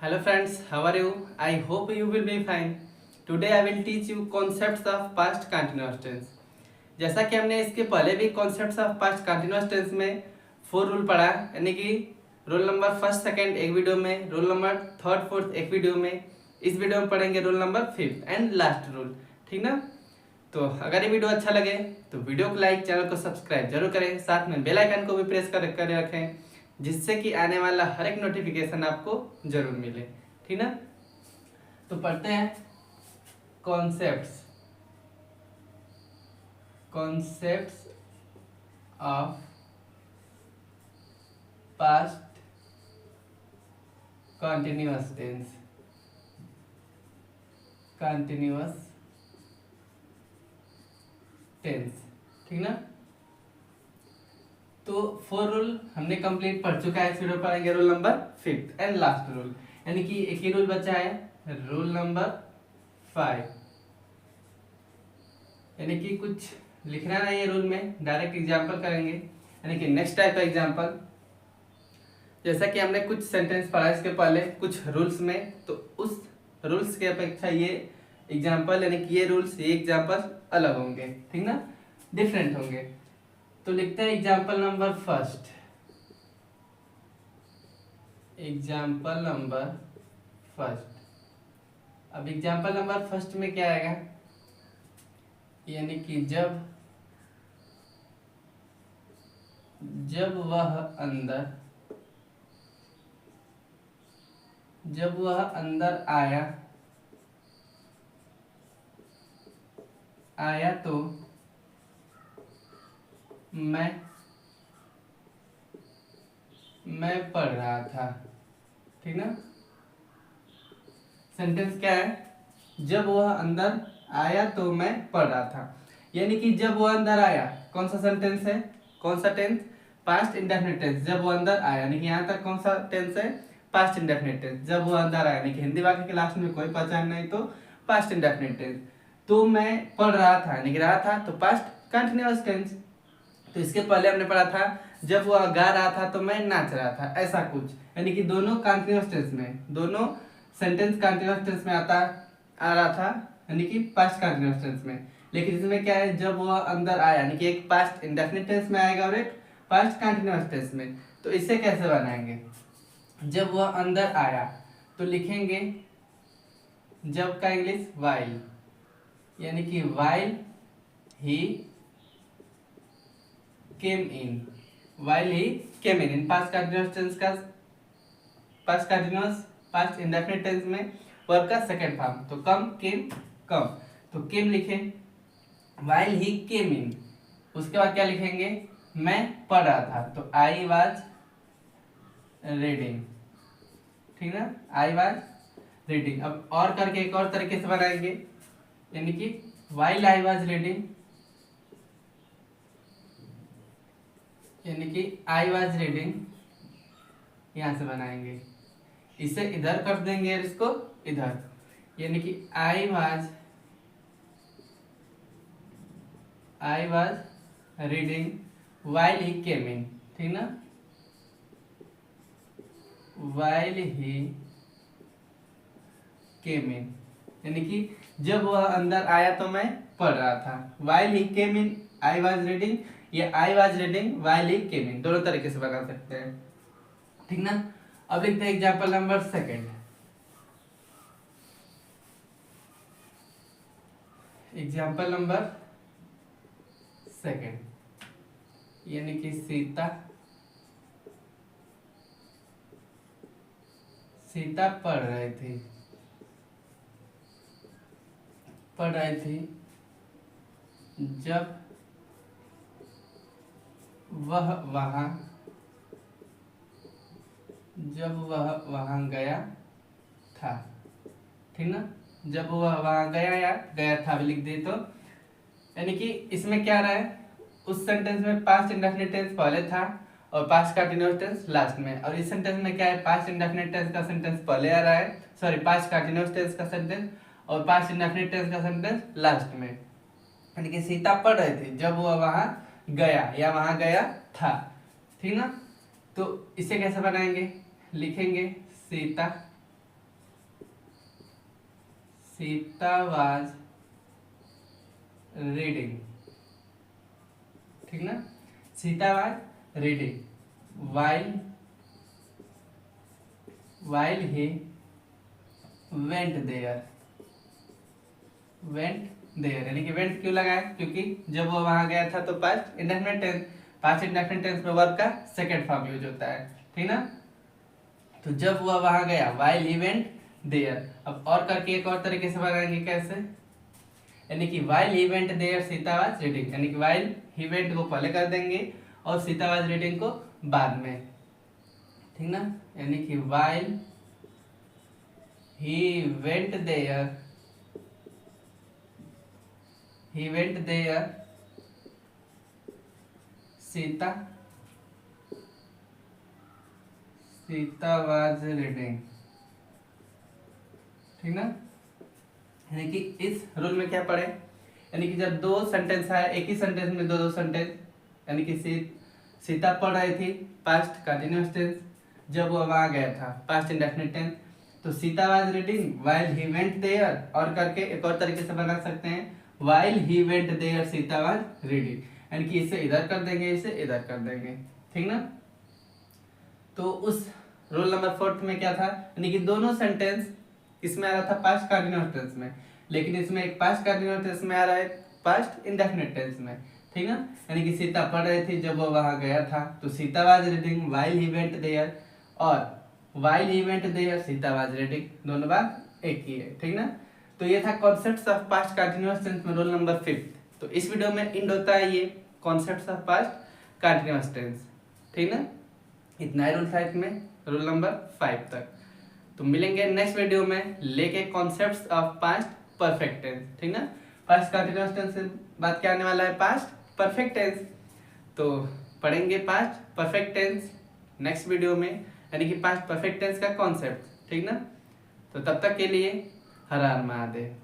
Hello friends, how are you? I hope you will be fine. Today I will teach you concepts of past continuous tense. जैसा कि हमने इसके पहले भी concepts of past continuous tense में 4 rule पढ़ा, यानी कि रोल नंबर फर्स्ट सेकंड एक वीडियो में, रोल नंबर थर्ड फोर्थ एक वीडियो में, इस वीडियो में पढ़ेंगे roll number fifth and last rule, ठीक ना। तो अगर ये वीडियो अच्छा लगे तो वीडियो को लाइक, चैनल को सब्सक्राइब जरूर करें, साथ में बेल आइकन को भी प्रेस कर रखें, जिससे कि आने वाला हर एक नोटिफिकेशन आपको जरूर मिले, ठीक ना। तो पढ़ते हैं concepts concepts of past continuous tense, ठीक ना। तो 4 रूल हमने कंप्लीट पढ़ चुका है। इस वीडियो पढ़ेंगे rule number fifth and last rule, यानी कि एक ही रूल बचा है, रूल नंबर 5। यानी कि कुछ लिखना नहीं है रूल में, डायरेक्ट एग्जांपल करेंगे, यानी कि नेक्स्ट टाइप का एग्जांपल। जैसा कि हमने कुछ सेंटेंस पढ़ा इसके पहले कुछ रूल्स में, तो उस रूल्स के अपेक्षा ये एग्जांपल, यानी कि ये रूल्स, ये एग्जांपल अलग होंगे, ठीक ना, डिफरेंट होंगे। तो लिखते हैं example number first. Example number first. अब एग्जाम्पल नंबर फर्स्ट में क्या आएगा, यानी कि जब वह अंदर आया तो मैं पढ़ रहा था, ठीक ना। सेंटेंस क्या है, जब वह अंदर आया तो मैं पढ़ रहा था, यानी कि जब वह अंदर आया, कौन सा सेंटेंस है, कौन सा टेंस, पास्ट इंडेफिनिट टेंस। जब वो अंदर आया, यानी कि यहाँ तक कौन सा टेंस है, पास्ट इंडेफिनिट टेंस। जब वो अंदर आया, यानी कि हिंदी वाक्य के लास्ट में कोई पहचान नहीं तो पास्ट इंडेफिनिट टेंस। तो मैं पढ़ रहा था, यानी कि रहा था तो पास्ट कंटिन्यूअस टेंस। तो इसके पहले हमने पढ़ा था जब वह गा रहा था तो मैं नाच रहा था, ऐसा कुछ, यानी कि दोनों कंटिन्यूअस टेंस में, दोनों सेंटेंस कंटिन्यूअस टेंस में आ रहा था, यानी कि पास्ट कंटिन्यूअस टेंस में। लेकिन इसमें क्या है, जब वह अंदर आया, यानी कि एक पास्ट इंडेफिनिट टेंस में आएगा और एक पास्ट कंटिन्यूअस टेंस में। तो इसे कैसे बनाएंगे, जब वह अंदर आया तो लिखेंगे जब का इंग्लिश वाइल, यानी कि while he came in, while he came in past continuous tense का past continuous past indefinite tense में वर्ब का सेकंड फॉर्म, तो कम, तो केम लिखें, while he came in। उसके बाद क्या लिखेंगे, मैं पढ़ रहा था, तो आई वाज रीडिंग, ठीक ना, आई वाज रीडिंग। अब और करके एक और तरीके से बनाएंगे, यानी कि while आई वाज रीडिंग, यानी कि आई वाज रीडिंग, यहां से बनाएंगे, इसे इधर कर देंगे और इसको इधर, यानी कि I was reading while he came in, ठीक ना, वाइल ही केम इन, यानी कि जब वह अंदर आया तो मैं पढ़ रहा था, while he came in I was reading, या I was reading while he came in, दोनों तरीके से बना सकते हैं, ठीक ना। अब लिखते हैं example number second. Example number second, यानी कि सीता पढ़ रही थी जब वह वहां गया था, ठीक ना, जब वह वहां गया था भी लिख दे तो, यानी कि इसमें क्या रहा है, उस सेंटेंस में पास्ट इंडेफिनिट टेंस पहले था और पास्ट कंटिन्यूअस टेंस लास्ट में, और इस सेंटेंस में क्या है, पास्ट इंडेफिनिट टेंस का सेंटेंस पहले आ रहा है, सॉरी पास्ट कंटिन्यूअस टेंस का सेंटेंस और पास्ट इंडेफिनिट टेंस का सेंटेंस लास्ट में, यानी कि सीता पढ़ रही थी जब वह वहां गया या वहां गया था, ठीक ना। तो इसे कैसे बनाएंगे, लिखेंगे सीता सीता वाज रीडिंग, ठीक ना, Sita was reading while he went there, यानी कि वेंट क्यों लगाया, क्योंकि जब वो वहां गया था तो पास्ट इंडेफिनिट टेंस में वर्ब का सेकंड फॉर्म यूज होता है, ठीक ना। तो जब वह वहां गया, वाइल ही वेंट देयर। अब और करके एक और तरीके से बनाएंगे, कैसे, यानी कि while he went there Sita was reading, यानी कि वाइल ही वेंट को पहले कर देंगे और सीता वाज रीडिंग को बाद में, ठीक ना, यानी कि while he went there Sita was reading, ठीक ना। यानी कि इस रूल में क्या पढ़े, यानी कि जब दो सेंटेंस आए, एक ही सेंटेंस में दो सेंटेंस, यानी कि सीता पढ़ रही थी, पास्ट कंटिन्यूअस टेंस, जब वो वहां गया था, पास्ट इंडेफिनिट टेंस, तो Sita was reading while he went there, और करके एक और तरीके से बना सकते हैं, while he went there Sita was reading, यानी कि इसे इधर कर देंगे, इसे इधर कर देंगे, ठीक ना। तो उस रूल नंबर 4 में क्या था, यानी कि दोनों सेंटेंस इसमें आ रहा था पास्ट कंटिन्यूअस टेंस में, लेकिन इसमें एक पास्ट कंटिन्यूअस टेंस में आ रहा है पास्ट इंडेफिनिट टेंस में, ठीक ना। यानी कि सीता पढ़ रही थी जब वो वहां गया था, तो Sita was reading while he went there, और while he went there Sita was reading, दोनों बात एक ही है, ठीक ना। तो ये था concepts of past continuous tense में रूल नंबर 5। तो इस वीडियो में एंड होता है ये concepts of past continuous tense, ठीक ना। इतना ही रूल था इसमें, रूल नंबर 5 तक। तो मिलेंगे नेक्स्ट वीडियो में लेके concepts of past perfect tense, ठीक ना। पास्ट कंटिन्यूअस टेंस से बात क्या आने वाला है, पास्ट परफेक्ट टेंस, तो पढ़ेंगे past perfect tense next video में, यानी कि पास्ट परफेक्ट टेंस का कॉन्सेप्ट, ठीक ना। तो तब तक के लिए हर हर महादेव।